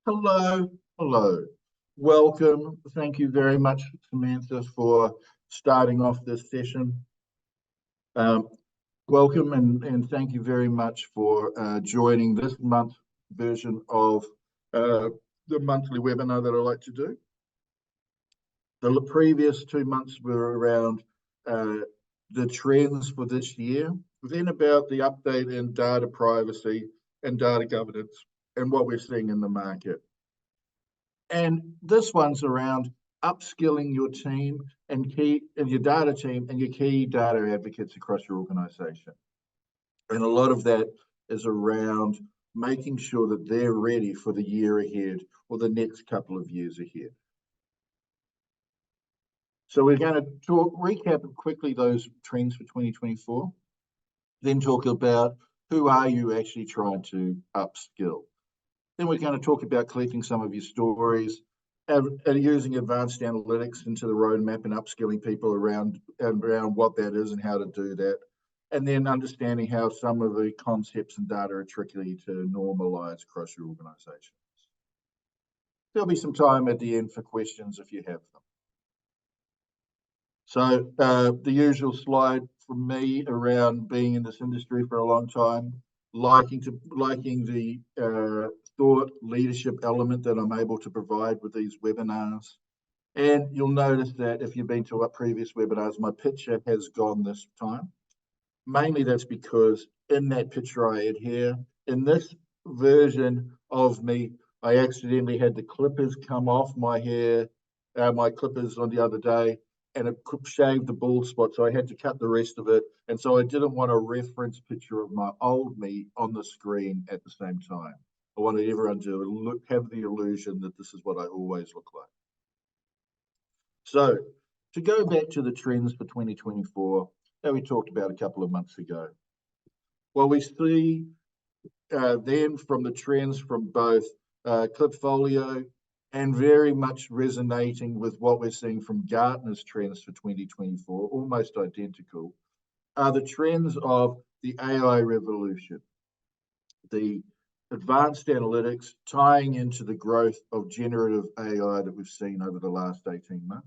Hello, hello. Welcome. Thank you very much, Samantha, for starting off this session. Um, Welcome and thank you very much for joining this month's version of uh, the monthly webinar that I like to do. The previous 2 months were around uh, the trends for this year, then about the update in data privacy and data governance and what we're seeing in the market. And this one's around upskilling your team and your data team and your key data advocates across your organization. And a lot of that is around making sure that they're ready for the year ahead or the next couple of years ahead. So we're going to recap quickly those trends for 2024, then talk about who are you actually trying to upskill. Then we're going to talk about collecting some of your stories and using advanced analytics into the roadmap and upskilling people around what that is and how to do that. And then understanding how some of the concepts and data are tricky to normalize across your organizations. There'll be some time at the end for questions if you have them. So the usual slide from me around being in this industry for a long time, liking the thought leadership element that I'm able to provide with these webinars. And you'll notice that if you've been to our previous webinars, my picture has gone this time. Mainly that's because in that picture I had here, in this version of me, I accidentally had the clippers come off my hair, my clippers on the other day, and it shaved the bald spot, so I had to cut the rest of it. And so I didn't want a reference picture of my old me on the screen at the same time. I wanted everyone to have the illusion that this is what I always look like. So to go back to the trends for 2024 that we talked about a couple of months ago, well, we see then from the trends from both Clipfolio and very much resonating with what we're seeing from Gartner's trends for 2024, almost identical, are the trends of the AI revolution, the advanced analytics tying into the growth of generative AI that we've seen over the last 18 months.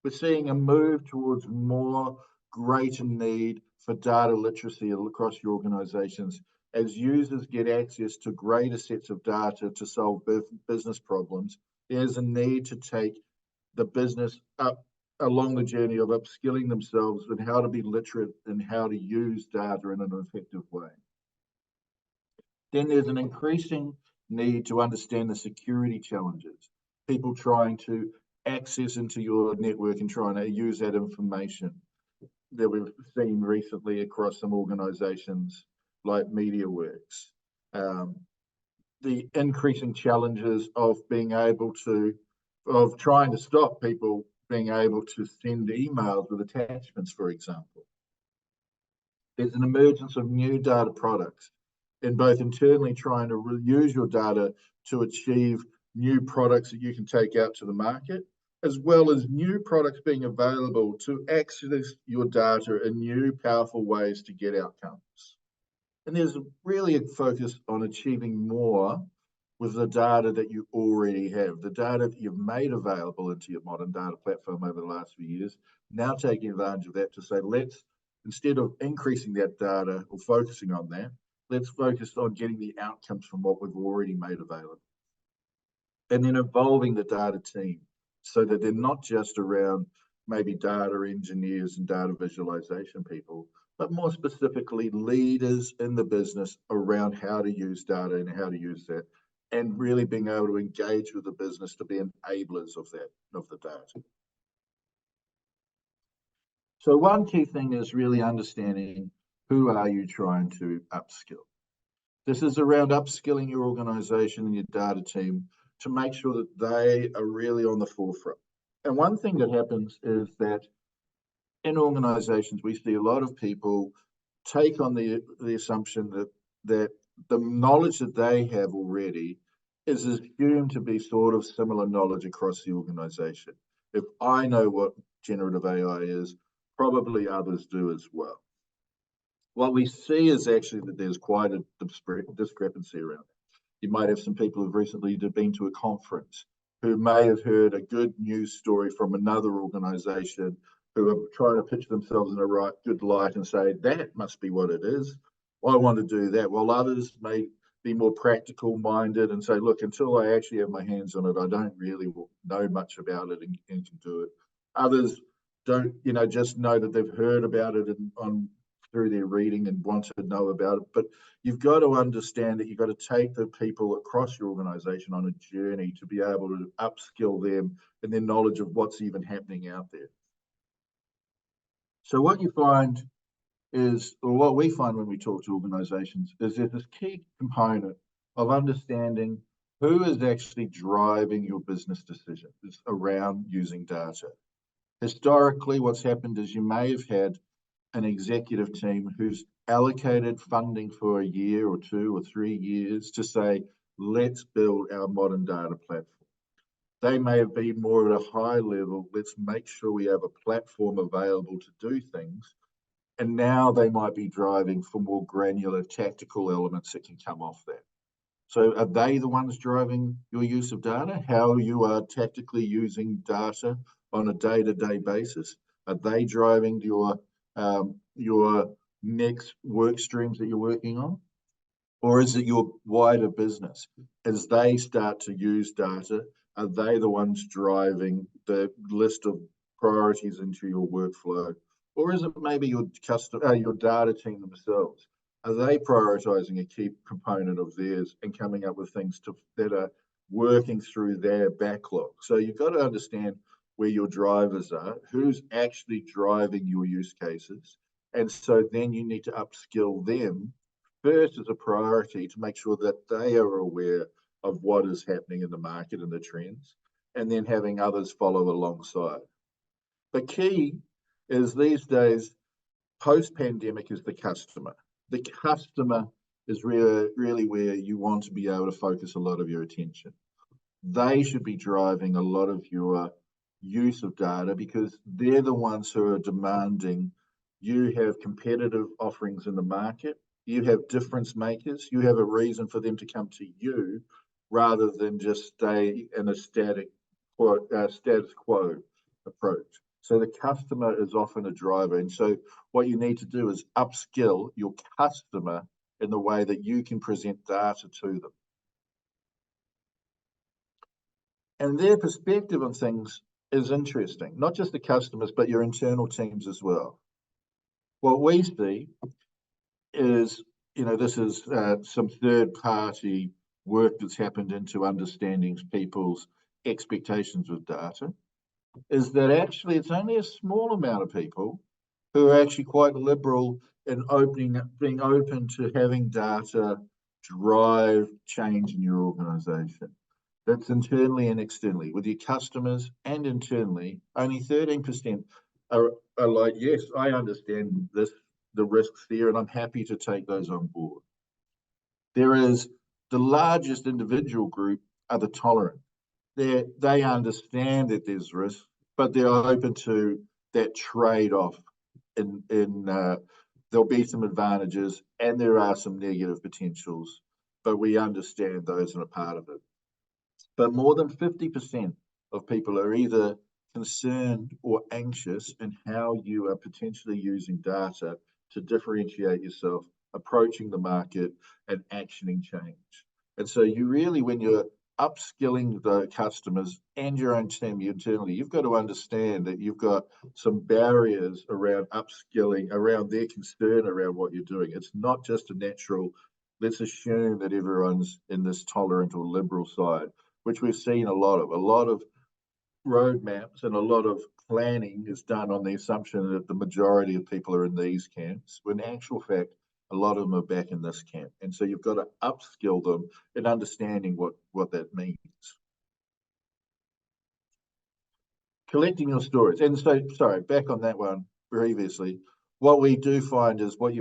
We're seeing a move towards more greater need for data literacy across your organizations as users get access to greater sets of data to solve business problems. There's a need to take the business up along the journey of upskilling themselves in how to be literate and how to use data in an effective way. Then there's an increasing need to understand the security challenges, people trying to access into your network and trying to use that information that we've seen recently across some organizations like MediaWorks. The increasing challenges of trying to stop people being able to send emails with attachments, for example. There's an emergence of new data products in both internally trying to use your data to achieve new products that you can take out to the market, as well as new products being available to access your data in new powerful ways to get outcomes. And there's really a focus on achieving more with the data that you already have, the data that you've made available into your modern data platform over the last few years, now taking advantage of that to say, instead of increasing that data or focusing on that, let's focus on getting the outcomes from what we've already made available. And then evolving the data team so that they're not just around maybe data engineers and data visualization people, but more specifically leaders in the business around how to use data and how to use that, and really being able to engage with the business to be enablers of the data. So one key thing is really understanding who are you trying to upskill. This is around upskilling your organization and your data team to make sure that they are really on the forefront. And one thing that happens is that in organizations, we see a lot of people take on the assumption that the knowledge that they have already is assumed to be sort of similar knowledge across the organization. If I know what generative AI is, probably others do as well. What we see is actually that there's quite a discrepancy around it. You might have some people who've recently been to a conference who may have heard a good news story from another organization who are trying to pitch themselves in a good light and say, that must be what it is. I want to do that. While others may be more practical minded and say, look, until I actually have my hands on it, I don't really know much about it and can do it. Others don't, just know that they've heard about it through their reading and want to know about it. But you've got to understand that you've got to take the people across your organization on a journey to be able to upskill them in their knowledge of what's even happening out there. So what you find is, or what we find when we talk to organizations, is there's this key component of understanding who is actually driving your business decisions around using data. Historically, what's happened is you may have had an executive team who's allocated funding for a year or 2 or 3 years to say, let's build our modern data platform. They may have been more at a high level, let's make sure we have a platform available to do things. And now they might be driving for more granular tactical elements that can come off that. So are they the ones driving your use of data? How you are tactically using data on a day-to-day basis? Are they driving your next work streams that you're working on? Or is it your wider business? As they start to use data, are they the ones driving the list of priorities into your workflow? Or is it maybe your data team themselves? Are they prioritizing a key component of theirs and coming up with things that are working through their backlog? So you've got to understand where your drivers are, who's actually driving your use cases. And so then you need to upskill them first as a priority to make sure that they are aware of what is happening in the market and the trends, and then having others follow alongside. The key is these days, post-pandemic, is the customer. The customer is really where you want to be able to focus a lot of your attention. They should be driving a lot of your use of data because they're the ones who are demanding you have competitive offerings in the market, you have difference makers, you have a reason for them to come to you rather than just stay in a status quo approach. So the customer is often a driver. And so what you need to do is upskill your customer in the way that you can present data to them. And their perspective on things is interesting, not just the customers, but your internal teams as well. What we see is, this is some third-party work that's happened into understanding people's expectations with data, is that actually it's only a small amount of people who are actually quite liberal in being open to having data drive change in your organization. That's internally and externally. With your customers and internally, only 13% are like, yes, I understand this, the risks there, and I'm happy to take those on board. There is the largest individual group are the tolerant. They understand that there's risk, but they're open to that trade-off. There'll be some advantages and there are some negative potentials, but we understand those and are part of it. But more than 50% of people are either concerned or anxious in how you are potentially using data to differentiate yourself, approaching the market and actioning change. And so you really, when you're upskilling the customers and your own team internally, you've got to understand that you've got some barriers around upskilling, around their concern around what you're doing. It's not just a natural, let's assume that everyone's in this tolerant or liberal side, which we've seen a lot of roadmaps and a lot of planning is done on the assumption that the majority of people are in these camps, when in actual fact, a lot of them are back in this camp. And so you've got to upskill them in understanding what that means. Collecting your stories. And so, sorry, back on that one previously, what we do find is what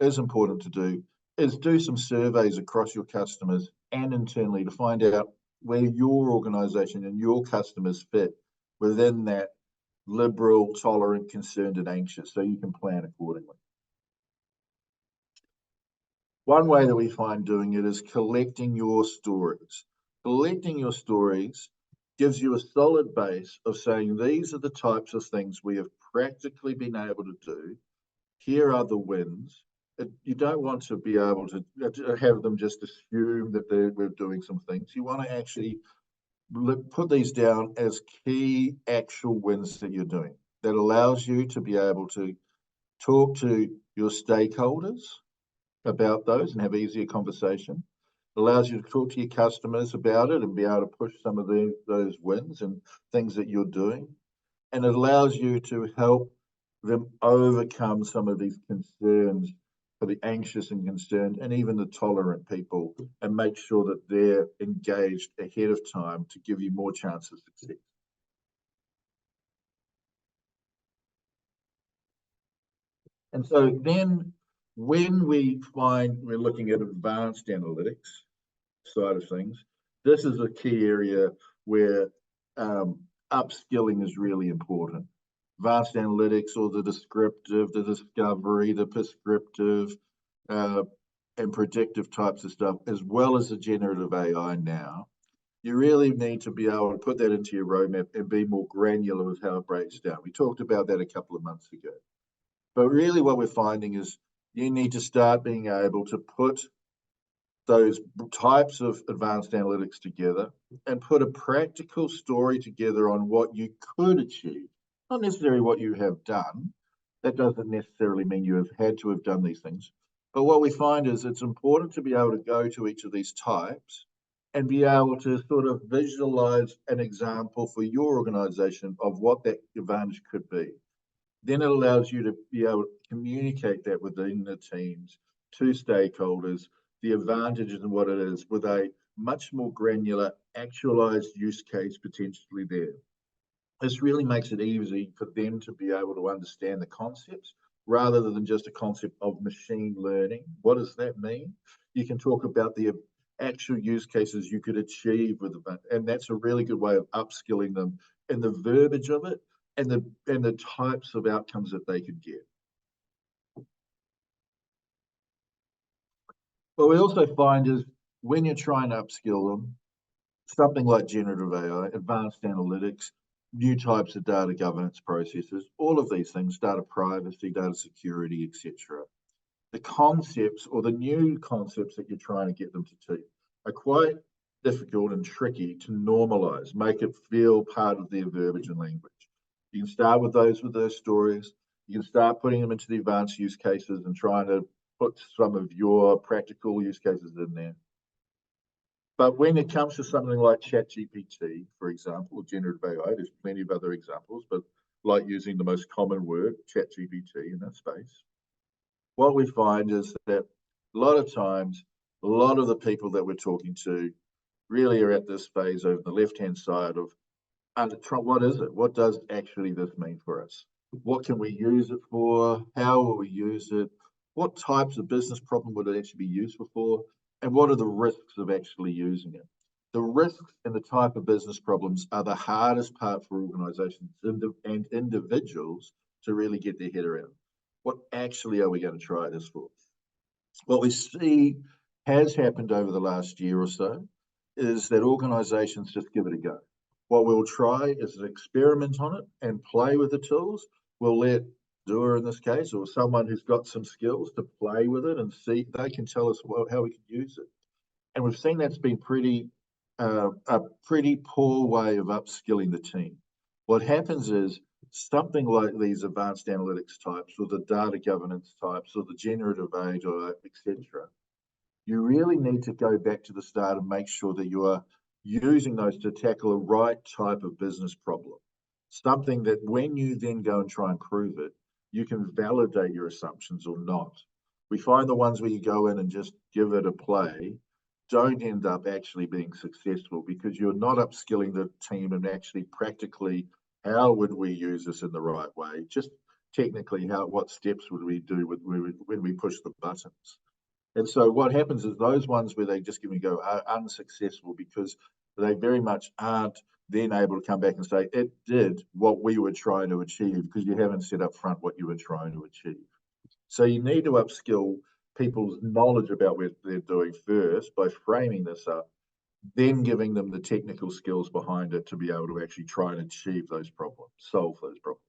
is important to do is do some surveys across your customers and internally to find out where your organization and your customers fit within that liberal, tolerant, concerned, and anxious, so you can plan accordingly. One way that we find doing it is collecting your stories. Collecting your stories gives you a solid base of saying these are the types of things we have practically been able to do. Here are the wins. You don't want to be able to have them just assume that we're doing some things. You want to actually put these down as key actual wins that you're doing. That allows you to be able to talk to your stakeholders about those and have easier conversation. It allows you to talk to your customers about it and be able to push some of those wins and things that you're doing. And it allows you to help them overcome some of these concerns for the anxious and concerned and even the tolerant people, and make sure that they're engaged ahead of time to give you more chance of success. And so then when we find we're looking at advanced analytics side of things, this is a key area where um, upskilling is really important. Advanced analytics, or the descriptive, the discovery, the prescriptive, uh, and predictive types of stuff, as well as the generative AI now. You really need to be able to put that into your roadmap and be more granular with how it breaks down. We talked about that a couple of months ago. But really, what we're finding is you need to start being able to put those types of advanced analytics together and put a practical story together on what you could achieve, not necessarily what you have done. That doesn't necessarily mean you have had to have done these things. But what we find is it's important to be able to go to each of these types and be able to sort of visualize an example for your organization of what that advantage could be. Then it allows you to be able to communicate that within the teams to stakeholders, the advantages and what it is, with a much more granular, actualized use case potentially there. This really makes it easy for them to be able to understand the concepts rather than just a concept of machine learning. What does that mean? You can talk about the actual use cases you could achieve with it, and that's a really good way of upskilling them in the verbiage of it and the types of outcomes that they could get. What we also find is when you're trying to upskill them, something like generative AI, advanced analytics, new types of data governance processes, all of these things, data privacy, data security, etc. The concepts or the new concepts that you're trying to get them to teach are quite difficult and tricky to normalize, make it feel part of their verbiage and language. You can start with those stories. You can start putting them into the advanced use cases and trying to put some of your practical use cases in there. But when it comes to something like ChatGPT, for example, or generative AI, there's plenty of other examples, but like using the most common word, ChatGPT, in that space, what we find is that a lot of times, a lot of the people that we're talking to really are at this phase over the left-hand side of what is it? What does actually this mean for us? What can we use it for? How will we use it? What types of business problem would it actually be useful for? And what are the risks of actually using it? The risks and the type of business problems are the hardest part for organizations and individuals to really get their head around. What actually are we going to try this for? What we see has happened over the last year or so is that organizations just give it a go. What we'll try is an experiment on it and play with the tools. We'll let doer in this case, or someone who's got some skills, to play with it and see they can tell us how we can use it. And we've seen that's been a pretty poor way of upskilling the team. What happens is something like these advanced analytics types, or the data governance types, or the generative AI, etc. You really need to go back to the start and make sure that you are using those to tackle a right type of business problem. Something that when you then go and try and prove it, you can validate your assumptions or not. We find the ones where you go in and just give it a play don't end up actually being successful because you're not upskilling the team and actually practically how would we use this in the right way? Just technically, what steps would we do when we push the buttons? And so what happens is those ones where they just give me go are unsuccessful because they very much aren't then able to come back and say, it did what we were trying to achieve, because you haven't set up front what you were trying to achieve. So you need to upskill people's knowledge about what they're doing first by framing this up, then giving them the technical skills behind it to be able to actually try and achieve those problems, solve those problems.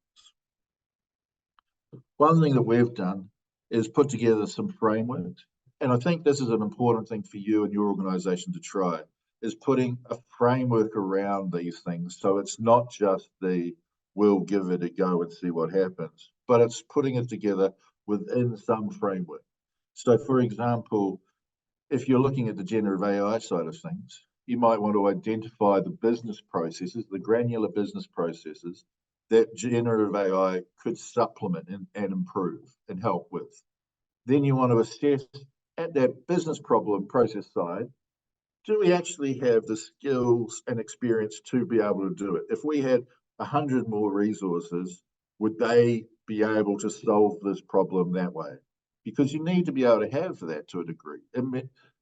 One thing that we've done is put together some frameworks. And I think this is an important thing for you and your organization to try, is putting a framework around these things. So it's not just the we'll give it a go and see what happens, but it's putting it together within some framework. So for example, if you're looking at the generative AI side of things, you might want to identify the business processes, the granular business processes that generative AI could supplement and improve and help with. Then you want to assess at that business problem process side, do we actually have the skills and experience to be able to do it? If we had 100 more resources, would they be able to solve this problem that way? Because you need to be able to have that to a degree.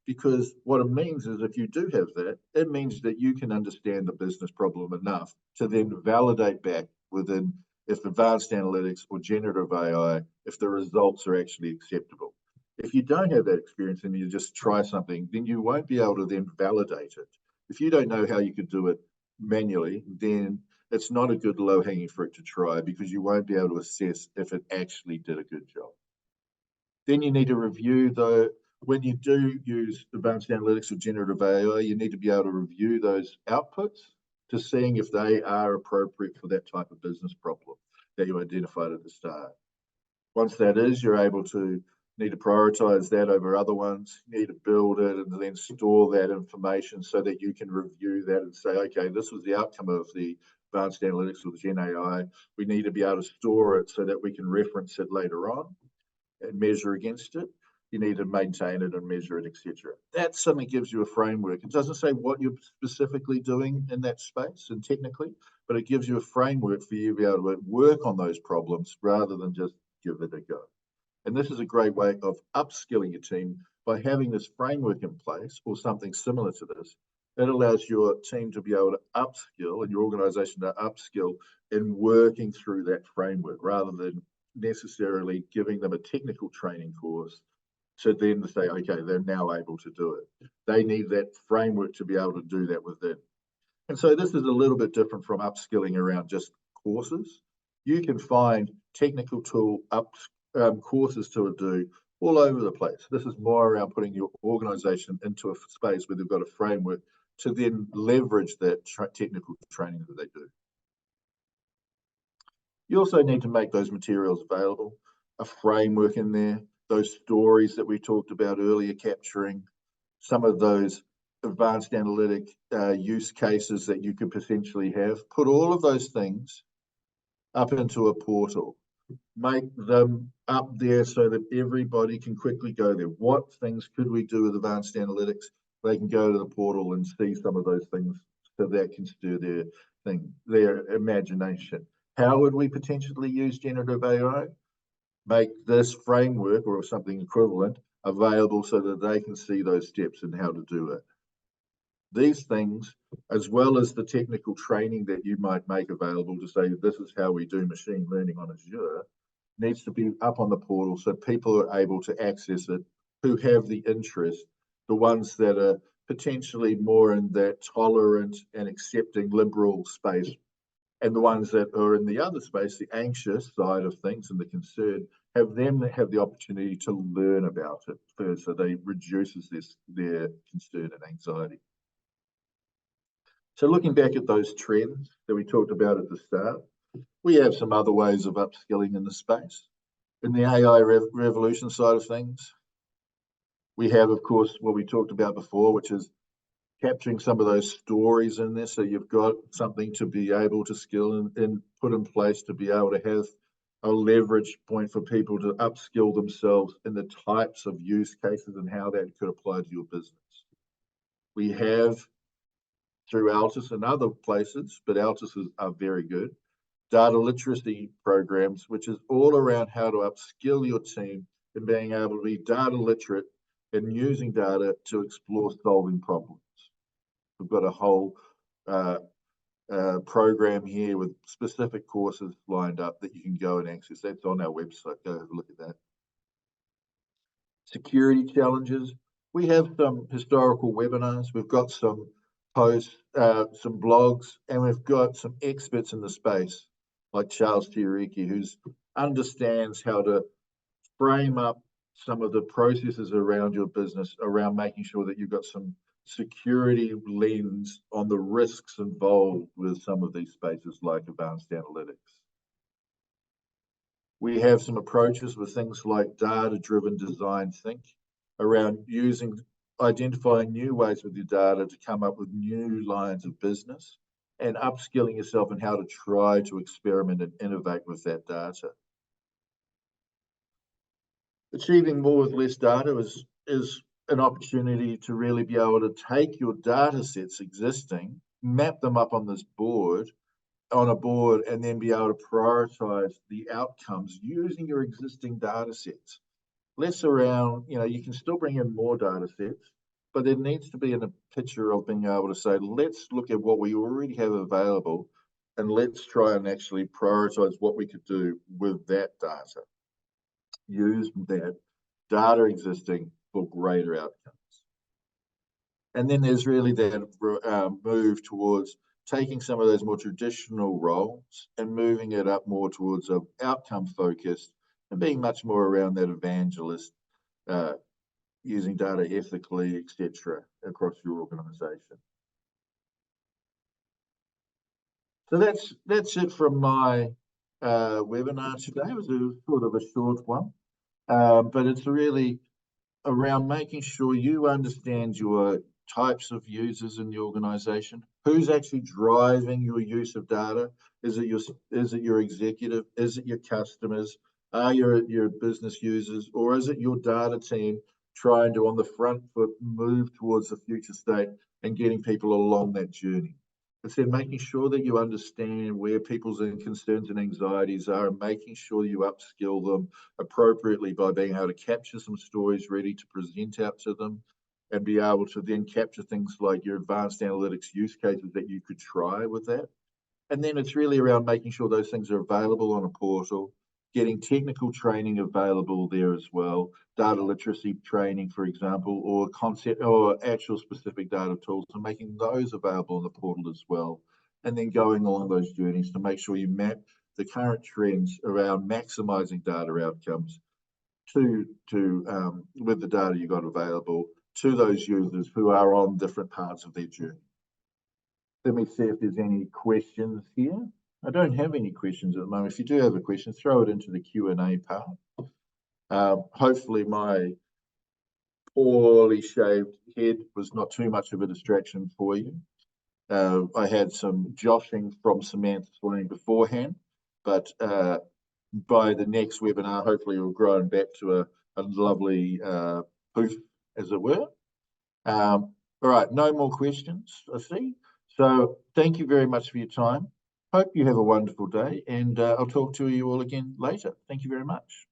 Because what it means is if you do have that, it means that you can understand the business problem enough to then validate back within if advanced analytics or generative AI, if the results are actually acceptable. If you don't have that experience and you just try something, then you won't be able to then validate it. If you don't know how you could do it manually, then it's not a good low-hanging fruit to try because you won't be able to assess if it actually did a good job. Then you need to review when you do use advanced analytics or generative AI, you need to be able to review those outputs to seeing if they are appropriate for that type of business problem that you identified at the start. Once that is, you're able to need to prioritize that over other ones. You need to build it and then store that information so that you can review that and say, okay, this was the outcome of the advanced analytics or the Gen AI. We need to be able to store it so that we can reference it later on and measure against it. You need to maintain it and measure it, etc. That suddenly gives you a framework. It doesn't say what you're specifically doing in that space and technically, but it gives you a framework for you to be able to work on those problems rather than just give it a go. And this is a great way of upskilling your team by having this framework in place or something similar to this. It allows your team to be able to upskill and your organization to upskill in working through that framework rather than necessarily giving them a technical training course to then say, okay, they're now able to do it. They need that framework to be able to do that within. And so this is a little bit different from upskilling around just courses. You can find technical tool courses to do all over the place. This is more around putting your organization into a space where they've got a framework to then leverage that technical training that they do. You also need to make those materials available, a framework in there, those stories that we talked about earlier, capturing some of those advanced analytic use cases that you could potentially have. Put all of those things up into a portal. Make them up there so that everybody can quickly go there. What things could we do with advanced analytics? They can go to the portal and see some of those things so that can stir their imagination. How would we potentially use generative AI? Make this framework or something equivalent available so that they can see those steps and how to do it. These things, as well as the technical training that you might make available to say, this is how we do machine learning on Azure, needs to be up on the portal so people are able to access it who have the interest, the ones that are potentially more in that tolerant and accepting liberal space, and the ones that are in the other space, the anxious side of things and the concern, have the opportunity to learn about it first, so they reduces their concern and anxiety. So looking back at those trends that we talked about at the start, we have some other ways of upskilling in the space. In the AI revolution side of things, we have, of course, what we talked about before, which is capturing some of those stories in there. So you've got something to be able to skill and put in place to be able to have a leverage point for people to upskill themselves in the types of use cases and how that could apply to your business. We have, through Altus and other places, but Altus are very good, data literacy programs, which is all around how to upskill your team in being able to be data literate and using data to explore solving problems. We've got a whole program here with specific courses lined up that you can go and access. That's on our website. Go have a look at that. security challenges. We have some historical webinars. We've got some posts, some blogs, and we've got some experts in the space, like Charles Tiariki, who understands how to frame up some of the processes around your business, around making sure that you've got some security lens on the risks involved with some of these spaces like advanced analytics. We have some approaches with things like data-driven design think around identifying new ways with your data to come up with new lines of business and upskilling yourself in how to try to experiment and innovate with that data. Achieving more with less data is an opportunity to really be able to take your data sets existing, map them up on this board, and then be able to prioritize the outcomes using your existing data sets. Less around, you can still bring in more data sets, but there needs to be in a picture of being able to say, let's look at what we already have available and let's try and actually prioritize what we could do with that data. Use that data existing for greater outcomes. And then there's really that move towards taking some of those more traditional roles and moving it up more towards an outcome focused and being much more around that evangelist, using data ethically, etc., across your organization. So that's it from my webinar today. It was sort of a short one, but it's really around making sure you understand your types of users in the organization, who's actually driving your use of data. Is it your executive? Is it your customers? Are your business users? Or is it your data team trying to, on the front foot, move towards the future state and getting people along that journey? It's then making sure that you understand where people's concerns and anxieties are and making sure you upskill them appropriately by being able to capture some stories ready to present out to them and be able to then capture things like your advanced analytics use cases that you could try with that. And then it's really around making sure those things are available on a portal, getting technical training available there as well, data literacy training, for example, or concept or actual specific data tools, and making those available on the portal as well. And then going along those journeys to make sure you map the current trends around maximizing data outcomes with the data you got available to those users who are on different parts of their journey. Let me see if there's any questions here. I don't have any questions at the moment. If you do have a question, throw it into the Q&A part. Hopefully my poorly shaved head was not too much of a distraction for you. I had some joshing from Samantha Swain beforehand, but by the next webinar, hopefully we'll grow back to a lovely poof, as it were. All right, no more questions, I see. So thank you very much for your time. Hope you have a wonderful day, and I'll talk to you all again later. Thank you very much.